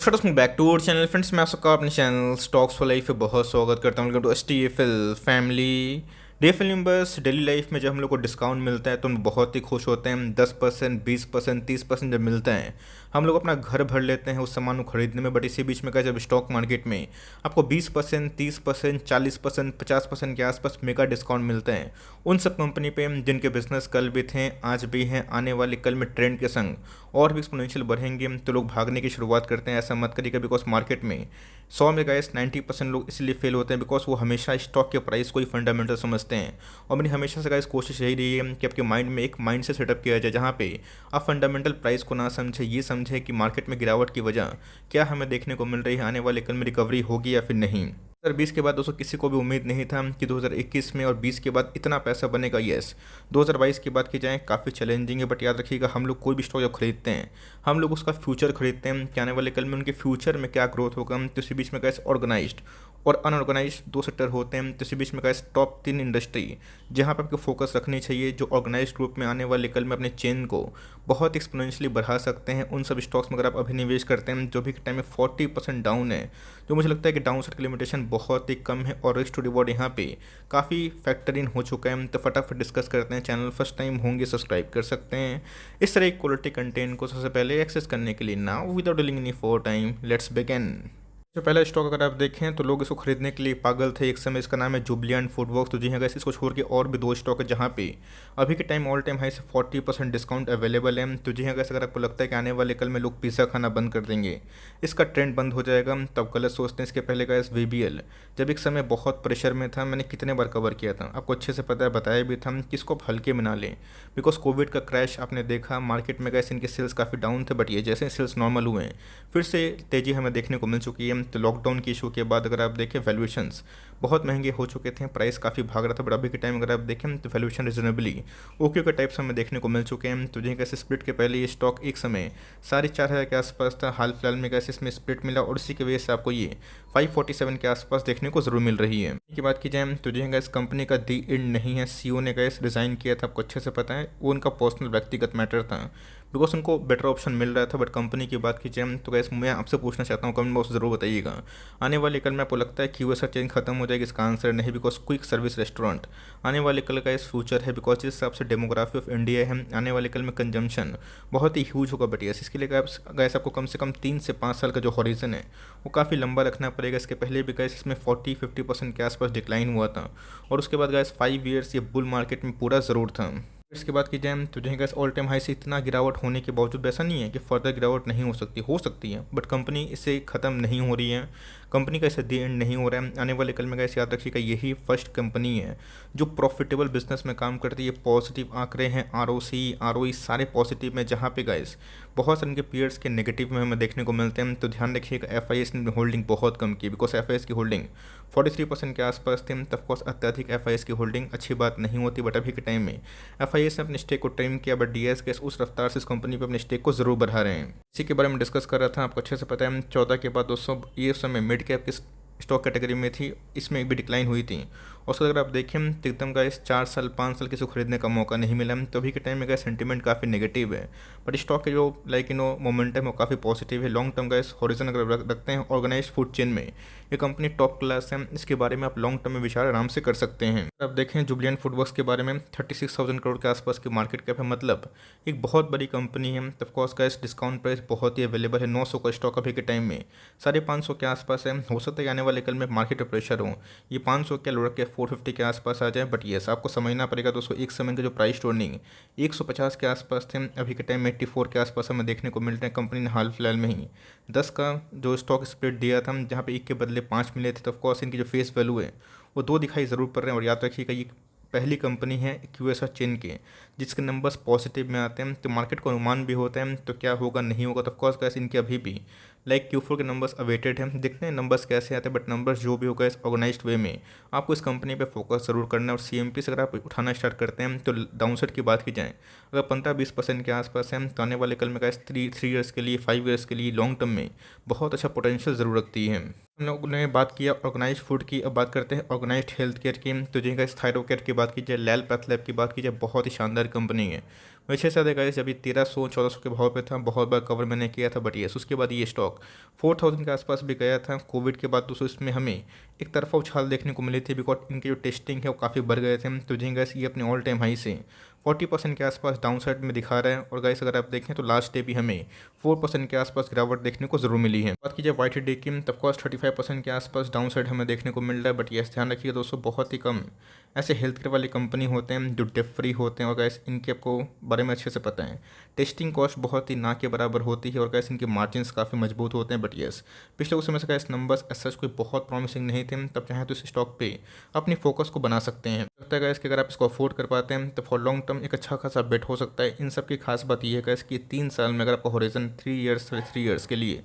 Welcome back to our channel friends. मैं आप सबका अपने चैनल स्टॉक्स फॉर लाइफ पे बहुत स्वागत करता हूँ। Welcome to STFL family. DFL members daily life में जब हम लोग को डिस्काउंट मिलता है तो हम बहुत ही खुश होते हैं। 10%, 20%, 30% जब मिलता है हम लोग अपना घर भर लेते हैं उस सामान को खरीदने में। बट इसी बीच में क्या, जब स्टॉक मार्केट में आपको 20%, 30%, 40%, 50% के आसपास मेगा डिस्काउंट मिलते हैं उन सब कंपनी पे जिनके बिजनेस कल भी थे, आज भी हैं, आने वाले कल में ट्रेंड के संग और भी एक्सपोनेंशियल बढ़ेंगे, तो लोग भागने की शुरुआत करते हैं। ऐसा मत करिएगा, बिकॉज मार्केट में 100 में गाइस 90% लोग इसलिए फेल होते हैं बिकॉज वो हमेशा स्टॉक के प्राइस को ही फंडामेंटल समझते हैं। और मेरी हमेशा से गाइस कोशिश यही रही है कि आपके माइंड में एक माइंड से सेटअप किया जाए जहाँ पे आप फंडामेंटल प्राइस को ना समझे, ये समझे कि मार्केट में गिरावट की वजह क्या हमें देखने को मिल रही है, आने वाले कल में रिकवरी होगी या फिर नहीं। 2020 के बाद दोस्तों किसी को भी उम्मीद नहीं था कि 2021 में और 20 के बाद इतना पैसा बनेगा। यस, 2022 की बात की जाए काफ़ी चैलेंजिंग है, बट याद रखिएगा हम लोग कोई भी स्टॉक जब खरीदते हैं हम लोग उसका फ्यूचर खरीदते हैं कि आने वाले कल में उनके फ्यूचर में क्या ग्रोथ होगा। तो इसी बीच में कैसे ऑर्गेनाइज्ड और अनऑर्गेनाइज दो सेक्टर होते हैं। तो इसी बीच में कैसे टॉप 3 इंडस्ट्री जहाँ पर आपको फोकस रखनी चाहिए, जो ऑर्गेनाइज ग्रुप में आने वाले कल में अपने चेन को बहुत एक्सपोनेंशियली बढ़ा सकते हैं। उन सब स्टॉक्स में अगर आप अभी निवेश करते हैं जो भी टाइम में 40% डाउन है, जो मुझे लगता है कि डाउन साइड की लिमिटेशन बहुत ही कम है और रिस्क टू रिवॉर्ड यहाँ पे काफ़ी फैक्टर इन हो चुका है। तो फटाफट डिस्कस करते हैं। चैनल फर्स्ट टाइम होंगे सब्सक्राइब कर सकते हैं इस तरह की क्वालिटी कंटेंट को सबसे पहले एक्सेस करने के लिए। Now without dealing any four time let's begin. जो पहला स्टॉक अगर आप देखें तो लोग इसको खरीदने के लिए पागल थे एक समय। इसका नाम है जुबलियंट फूडवर्क्स। तो जी हाँ गाइस, इसको छोड़ के और भी दो स्टॉक है जहाँ पे अभी के टाइम ऑल टाइम हाई से 40% डिस्काउंट अवेलेबल है। तो जी हाँ गाइस, अगर आपको लगता है कि आने वाले कल में लोग पिज़्ज़ा खाना बंद कर देंगे, इसका ट्रेंड बंद हो जाएगा, तो आप गलत सोचते हैं। इसके पहले गाइस वीबीएल जब एक समय बहुत प्रेशर में था, मैंने कितने बार कवर किया था, आपको अच्छे से पता है, बताया भी था कि इसको आप हल्के में ना लें बिकॉज कोविड का क्रैश आपने देखा मार्केट में। गाइस इनके सेल्स काफ़ी डाउन थे, बट ये जैसे सेल्स नॉर्मल हुए हैं फिर से तेज़ी हमें देखने को मिल चुकी है। तो लॉकडाउन की इशू के बाद अगर आप देखें वैल्यूएशंस बहुत महंगे हो चुके थे, प्राइस काफ़ी भाग रहा था, बट अभी के टाइम अगर आप देखें तो वैल्यूएशन रिजनेबली ओके के टाइप्स हमें देखने को मिल चुके हैं। तो जैसे स्प्लिट के पहले ये स्टॉक एक समय 4,500 के आसपास था, हाल फिलहाल में कैसे इसमें स्प्लिट मिला और इसी की वजह से आपको ये 547 के आसपास देखने को जरूर मिल रही है। की बात की जाए तो जो इस कंपनी का दी एंड नहीं है। सीईओ ने गैस रिजाइन किया था, आपको अच्छे से पता है, वो उनका पर्सनल व्यक्तिगत मैटर था बिकॉज उनको बेटर ऑप्शन मिल रहा था। बट कंपनी की बात की जाए तो गैस मैं आपसे पूछना चाहता हूँ, कमेंट बॉक्स जरूर बताइएगा, आने वाले कल में आपको लगता है QSR चेन खत्म हो जाएगी? इसका आंसर नहीं, बिकॉज क्विक सर्विस रेस्टोरेंट आने वाले कल का इस फ्यूचर है। बिकॉज जिस हिसाब से डेमोग्राफी ऑफ इंडिया है, आने वाले कल में कंजम्पशन बहुत ही ह्यूज होगा। बट यस, इसके लिए गैस आपको कम से कम 3 से 5 साल का जो हॉरिजन है वो काफ़ी लंबा रखना पड़ेगा। इसके पहले भी गैस इसमें 40-50% के आसपास डिक्लाइन हुआ था और उसके बाद गैस 5 ईयर्स ये बुल मार्केट में पूरा ज़रूर था। इसके बाद की जाए तो जहाँ गैस ऑल टाइम हाई से इतना गिरावट होने के बावजूद ऐसा नहीं है कि फर्दर गिरावट नहीं हो सकती है, बट कंपनी इससे ख़त्म नहीं हो रही है, कंपनी का इससे दी एंड नहीं हो रहा है। आने वाले कल में गैस याद रखिएगा यही फर्स्ट कंपनी है जो प्रॉफिटेबल बिजनेस में काम करती है। पॉजिटिव आंकड़े हैं, ROC, ROE सारे पॉजिटिव में, जहाँ पे गैस बहुत सारे उनके पीयर्स के नेगेटिव में हमें देखने को मिलते हैं। तो ध्यान रखिएगा FIS ने होल्डिंग बहुत कम की बिकॉज FIS की होल्डिंग 43% के आसपास थी। ऑफकोर्स अत्यधिक FIS की होल्डिंग अच्छी बात नहीं होती, बट अभी के टाइम में FIS ने अपने स्टेक को ट्रिम किया, बट DS के उस रफ्तार से इस कंपनी पर अपने स्टेक को जरूर बढ़ा रहे हैं। इसी के बारे में डिस्कस कर रहा था, आपको अच्छे से पता है 14 के बाद दोस्तों ये समय मिड कैप के स्टॉक कैटेगरी में थी, इसमें भी डिक्लाइन हुई थी। और उसको अगर आप देखें तो एकदम का इस 4 साल 5 साल किसी को खरीदने का मौका नहीं मिला। तो अभी के टाइम में का सेंटीमेंट काफ़ी नेगेटिव है, बट स्टॉक के जो मोमेंटम है वो काफ़ी पॉजिटिव है। लॉन्ग टर्म का इस हॉरिजन अगर रखते हैं ऑर्गेनाइज फूड चेन में ये कंपनी टॉप क्लास है, इसके बारे में आप लॉन्ग टर्म में विचार आराम से कर सकते हैं। आप देखें जुबलियंट फूडवर्क्स के बारे में 36,000 करोड़ के आसपास की मार्केट कैप है, मतलब एक बहुत बड़ी कंपनी है। ऑफकोर्स का इस डिस्काउंट प्राइस बहुत ही अवेलेबल है, 900 का स्टॉक अभी के टाइम में 550 के आसपास है। हो सकता है आने वाले कल में मार्केट प्रेशर हो, ये 500 के लुढ़क के 450 के आसपास आ जाए। बट येस, आपको समझना पड़ेगा दोस्तों, एक समय के जो प्राइस टर्निंग 150 के आसपास थे, अभी के टाइम में 84 के आसपास हमें देखने को मिल रहे हैं। कंपनी ने हाल फिलहाल में ही 10 का जो स्टॉक स्प्लिट दिया था, जहाँ पे 1 के बदले 5 मिले थे। तो ऑफकोर्स इनकी जो फेस वैल्यू है वो 2 दिखाई ज़रूर पड़ रहे हैं। और याद रखिएगा ये पहली कंपनी है QSR चेन के जिसके नंबर्स पॉजिटिव में आते हैं। तो मार्केट को अनुमान भी होता है तो क्या होगा नहीं होगा। तो ऑफकोर्स कैसे इनके अभी भी Q4 के नंबर्स अवेटेड हैं, देखते हैं नंबर्स कैसे आते हैं। बट नंबर्स जो भी होगा इस ऑर्गेनाइज्ड वे में आपको इस कंपनी पे फोकस जरूर करना है। और CMP से अगर आप उठाना स्टार्ट करते हैं तो डाउनसाइड की बात की जाए अगर 15-20% के आसपास है तो आने वाले कल में गाइस 3 ईयर्स के लिए 5 ईयर्स के लिए लॉन्ग टर्म में बहुत अच्छा पोटेंशियल जरूर रखती है। हम लोगों ने बात किया ऑर्गेनाइज फूड की, अब बात करते हैं ऑर्गेनाइज्ड हेल्थ केयर की। तो जिनका थायरोकेयर की बात की जाए, लैल पैथ लैब की बात की जाए, बहुत ही शानदार कंपनी है, वैसे शायद गाइस जब ये 1300-1400 के भाव पे था, बहुत बार कवर मैंने किया था, बट यस उसके बाद ये स्टॉक 4000 के आसपास भी गया था। कोविड के बाद दोस्तों इसमें हमें एक तरफा उछाल देखने को मिली थी, बिकॉज इनके जो टेस्टिंग है वो काफ़ी बढ़ गए थे। तो जी गाइस ये अपने ऑल टाइम हाई से 40% के आसपास डाउन साइड में दिखा रहा है। और गाइस अगर आप देखें तो लास्ट डे भी हमें 4% के आसपास गिरावट देखने को जरूर मिली है। बात कीजिए वाई डे की, तब कॉस्ट 35% के आसपास डाउन साइड हमें देखने को मिल रहा है। बट यस ध्यान रखिएगा दोस्तों, बहुत ही कम ऐसे हेल्थ केयर वाली कंपनी होते हैं जो डेट फ्री होते हैं, और गैस इनके आपको बारे में अच्छे से पता है। टेस्टिंग कॉस्ट बहुत ही ना के बराबर होती है, और गैस इनके मार्जिन्स काफ़ी मजबूत होते हैं। बट यस पिछले कुछ समय से गैस नंबर्स सच कोई बहुत प्रॉमिसिंग नहीं थे, तब चाहे तो इस स्टॉक पे अपनी फोकस को बना सकते हैं। लगता है गैस कि अगर आप इसको अफोर्ड कर पाते हैं तो फॉर लॉन्ग टर्म एक अच्छा खासा बेट हो सकता है। इन सब की खास बात यह है गैस कि 3 साल में अगर आपका होरिजन 3 ईयर्स के लिए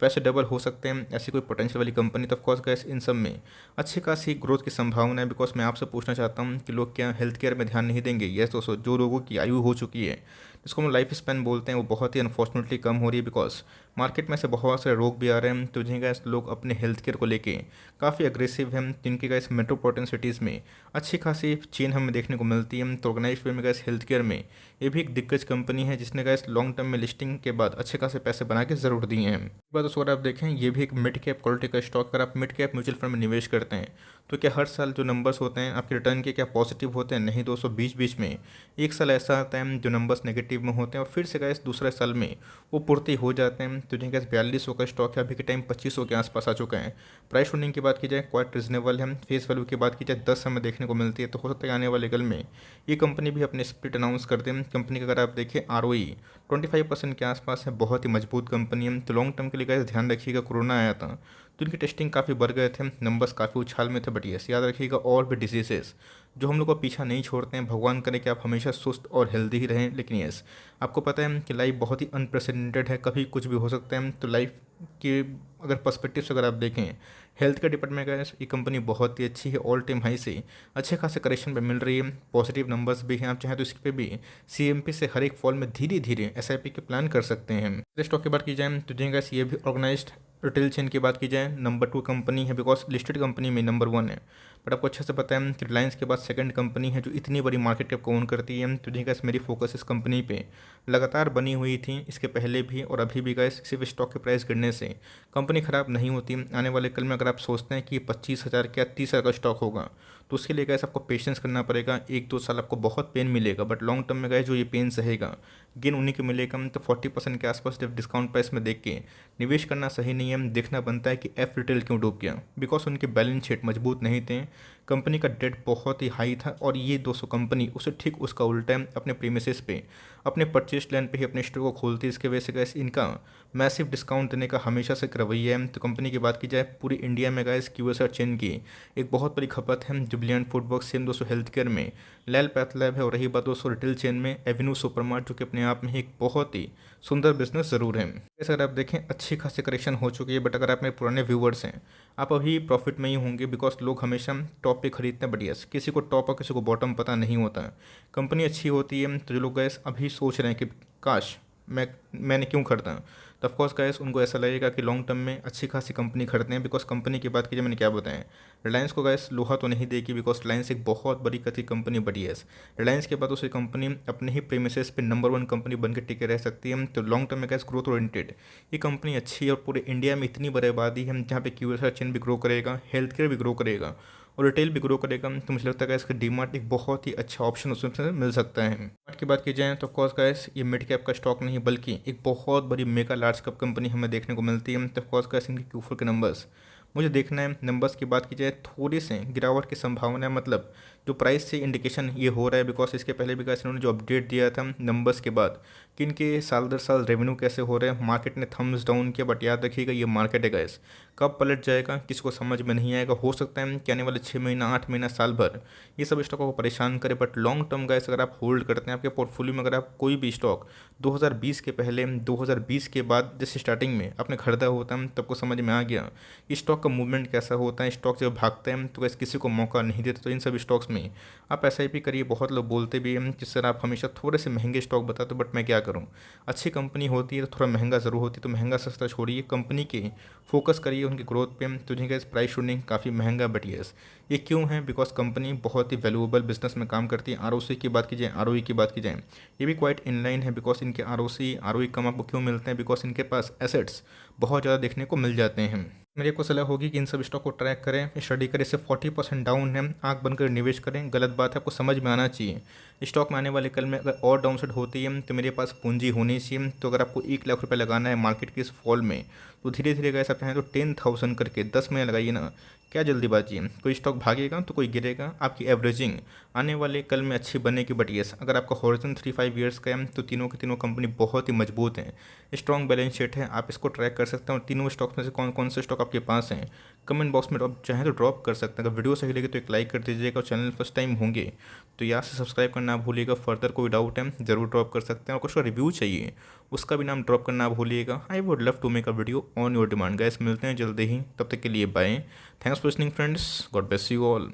पैसे डबल हो सकते हैं, ऐसी कोई पोटेंशियल वाली कंपनी। तो ऑफकोर्स गैस इन सब में अच्छी खासी ग्रोथ की संभावना है। बिकॉज मैं आपसे पूछना चाहता हूँ कि लोग क्या हेल्थ केयर में ध्यान नहीं देंगे? यस दोस्तों, जो लोगों की आयु हो चुकी है, जिसको हम लाइफ स्पैन बोलते हैं, वो बहुत ही अनफॉर्चुनेटली कम हो रही है। बिकॉज मार्केट में से बहुत सारे रोग भी आ रहे हैं। तो जिन्हें गैस लोग अपने हेल्थ केयर को लेके काफ़ी अग्रेसिव हैं, जिनकी गैस मेट्रोपॉलिटन सिटीज़ में अच्छी खासी चेन हमें देखने को मिलती है। तो ऑर्गेनाइज वे में गैस हेल्थ केयर में ये भी एक दिग्गज कंपनी है, जिसने गैस लॉन्ग टर्म में लिस्टिंग के बाद अच्छे खासे पैसे बना के ज़रूर दिए हैं। बात दोस्तों अगर आप देखें, ये भी एक मिड कैप क्वालिटी का स्टॉक। अगर आप मिड कैप म्यूचुअल फंड में निवेश करते हैं तो क्या हर साल जो नंबर्स होते हैं आपके रिटर्न के क्या पॉजिटिव होते हैं? नहीं दोस्तों, बीच बीच में एक साल ऐसा आता है जो नंबर्स नेगेटिव में होते हैं, और फिर से गैस दूसरे साल में वो पूर्ति हो जाते हैं। तो जिनके गैस 4200 का स्टॉक है, अभी के टाइम 2500 के आसपास आ चुका है। प्राइस होल्डिंग की बात की जाए क्वाइट रिजनेबल है। फेस वैल्यू की बात की जाए 10 हमें देखने को मिलती है। तो हो सकता है आने वाले कल में ये कंपनी भी अपने स्प्लिट अनाउंस कर दें। कंपनी का अगर आप देखें ROE 25% के आसपास है, बहुत ही मजबूत कंपनी है। तो लॉन्ग टर्म के लिए गैस ध्यान रखिएगा, कोरोना आया था तो इनकी टेस्टिंग काफ़ी बढ़ गए थे, नंबर्स काफ़ी उछाल में थे। बट यस याद रखिएगा, और भी डिजीजेस जो हम लोग का पीछा नहीं छोड़ते हैं। भगवान करे कि आप हमेशा सुस्त और हेल्दी ही रहें। लेकिन यस आपको पता है कि लाइफ बहुत ही अनप्रेसिडेंटेड है, कभी कुछ भी हो सकता है। तो लाइफ के अगर पर्सपेक्टिव से अगर आप देखें, हेल्थ के डिपार्टमेंट का ये कंपनी बहुत ही अच्छी है। ऑल टाइम हाई से अच्छे खासे करेक्शन पे मिल रही है, पॉजिटिव नंबर्स भी हैं। आप चाहें तो इस पे भी CMP से हर एक फॉल में धीरे धीरे SIP के प्लान कर सकते हैं। स्टॉक की बात की जाए तो जी गैस ये भी ऑर्गेनाइज्ड रिटेल चेन की बात की जाए नंबर 2 कंपनी है, बिकॉज लिस्टेड कंपनी में नंबर 1 है। बट आपको अच्छे से पता है कि रिलायंस के बाद सेकंड कंपनी है जो इतनी बड़ी मार्केट कैप को ओन करती है। तो जी गैस मेरी फोकस इस कंपनी पे लगातार बनी हुई थी, इसके पहले भी और अभी भी। गैस सिर्फ स्टॉक के प्राइस गिरने से कंपनी ख़राब नहीं होती। आने वाले कल में अगर आप सोचते हैं कि 25,000 क्या 30,000 का स्टॉक होगा, तो उसके लिए गैस आपको पेशेंस करना पड़ेगा। 1-2 साल आपको बहुत पेन मिलेगा, बट लॉन्ग टर्म में गैस जो ये पेन सहेगा गेन उन्हीं को मिलेगा। तो 40% के आसपास जब डिस्काउंट प्राइस में देख के निवेश करना सही नहीं है। देखना बनता है कि एफ रिटेल क्यों डूब गया, बिकॉज उनके बैलेंस शीट मजबूत नहीं थे, कंपनी का डेट बहुत ही हाई था। और ये 200 कंपनी उसे ठीक उसका उल्टा है, अपने प्रीमिसेस पे अपने परचेज लैंड पे ही अपने स्टोर को खोलती है। इसके वजह से गैस इनका मैसिव डिस्काउंट देने का हमेशा से एक रवैया है। तो कंपनी की बात की जाए पूरी इंडिया में गैस QSR चेन की एक बहुत बड़ी खपत है। जुबिलियंट फूडवर्क्स सेम दोस्तों हेल्थ केयर में लैल पैथ लैब है, और रही बात दोस्तों रिटेल चेन में एवेन्यू सुपरमार्ट, जो कि अपने आप में ही एक बहुत ही सुंदर बिजनेस ज़रूर है। जैसे अगर आप देखें अच्छी खासी करेक्शन हो चुकी है, बट अगर आप मेरे पुराने व्यूवर्स हैं आप अभी प्रॉफिट में ही होंगे, बिकॉज लोग हमेशा टॉप पे खरीदते हैं। बट यस किसी को टॉप और किसी को बॉटम पता नहीं होता। कंपनी अच्छी होती है तो जो लोग गैस अभी सोच रहे हैं कि काश मैंने क्यों खरीदा, तो ऑफकोर्स गैस उनको ऐसा लगेगा कि लॉन्ग टर्म में अच्छी खासी कंपनी खरीदते हैं। बिकॉज कंपनी की बात कीजिए, मैंने क्या बताया, रिलायंस को गैस लोहा तो नहीं देगी, बिकॉज रिलायंस एक बहुत बड़ी कथित कंपनी बड़ी है। रिलायंस के बाद उसी कंपनी अपने ही प्रीमिसेस पे नंबर 1 कंपनी बन के टिके रह सकती है। तो लॉन्ग टर्म में गैस ग्रोथ ओरिएंटेड ये कंपनी अच्छी है, और पूरे इंडिया में इतनी बड़ी आबादी है जहाँ पे QSR चेन भी ग्रो करेगा, हेल्थ केयर भी ग्रो करेगा, और रिटेल भी ग्रो करेगा। तो मुझे लगता है गैस का डीमार्ट एक बहुत ही अच्छा ऑप्शन उसमें मिल सकता है। डीमार्ट की बात की जाए तो ऑफकोर्स गैस ये मिड कैप का स्टॉक नहीं बल्कि एक बहुत बड़ी मेगा लार्ज कैप कंपनी हमें देखने को मिलती है। तो ऑफकोर्स गैस इनके Q4 के नंबर्स मुझे देखना है। नंबर्स की बात की जाए थोड़ी से गिरावट की संभावना है, मतलब जो प्राइस से इंडिकेशन ये हो रहा है, बिकॉज इसके पहले भी गैस इन्होंने जो अपडेट दिया था नंबर्स के बाद कि इनके साल दर साल रेवेन्यू कैसे हो रहे हैं, मार्केट ने थम्स डाउन किया। बट याद रखिएगा ये मार्केट है गैस, कब पलट जाएगा किसी को समझ में नहीं आएगा। हो सकता है कि आने वाले 6 महीना 8 महीना साल भर ये सब स्टॉकों को परेशान करे। बट लॉन्ग टर्म गैस अगर आप होल्ड करते हैं आपके पोर्टफोलियो में, अगर आप कोई भी स्टॉक 2020 के पहले 2020 के बाद जैसे स्टार्टिंग में आपने खरीदा होता है, तब को समझ में आ गया इस स्टॉक का मूवमेंट कैसा होता है। स्टॉक जब भागते हैं तो वैसे किसी को मौका नहीं देते। तो इन सब स्टॉक्स में आप SIP करिए। बहुत लोग बोलते भी हैं कि सर आप हमेशा थोड़े से महंगे स्टॉक बताते हो, बट मैं क्या करूं, अच्छी कंपनी होती है तो थोड़ा महंगा ज़रूर होती है। तो महंगा सस्ता छोड़िए, कंपनी के फोकस करिए उनकी ग्रोथ पे, तो जिनका इस प्राइस शूटिंग काफ़ी महंगा, बट येस ये क्यों है? बिकॉज कंपनी बहुत ही वैल्यूएबल बिजनेस में काम करती है। आरओसी की बात की जाए, आरओई की बात की जाए, ये भी क्वाइट इनलाइन है। बिकॉज इनके आरओई कम आपको क्यों मिलते हैं? बिकॉज इनके पास एसेट्स बहुत ज़्यादा देखने को मिल जाते हैं। मेरे को सलाह होगी कि इन सब स्टॉक को ट्रैक करें, स्टडी करें। इससे 40% डाउन है, आंख बंद कर निवेश करें। गलत बात है, आपको समझ में आना चाहिए। स्टॉक में आने वाले कल में अगर और डाउनसाइड होती है तो मेरे पास पूंजी होनी चाहिए। तो अगर आपको 1 लाख रुपये लगाना है मार्केट के इस फॉल में, तो धीरे धीरे अगर आप चाहें तो 10,000 करके 10 महीने लगाइए ना। क्या जल्दीबाजी है? कोई स्टॉक भागेगा तो कोई गिरेगा। आपकी एवरेजिंग आने वाले कल में अच्छी बनेगी। बट येस, अगर आपका हॉरिजन 3-5 ईयर्स का है तो तीनों की तीनों कंपनी बहुत ही मजबूत हैं, स्ट्रॉन्ग बैलेंस शीट है, आप इसको ट्रैक कर सकते हैं। और तीनों स्टॉक्स में से कौन कौन से स्टॉक आपके पास हैं, कमेंट बॉक्स में ड्रॉप चाहें तो ड्रॉप कर सकते हैं। अगर वीडियो सही लगे तो एक लाइक कर दीजिएगा, और चैनल फर्स्ट टाइम होंगे तो यहाँ से सब्सक्राइब करना ना भूलिएगा। फर्दर कोई डाउट है ज़रूर ड्रॉप कर सकते हैं, और कुछ का रिव्यू चाहिए उसका भी नाम ड्रॉप करना ना भूलिएगा। I would love to make a video on your demand. Guys मिलते हैं जल्दी ही, तब तक के लिए bye. Thanks for listening friends, God bless you all.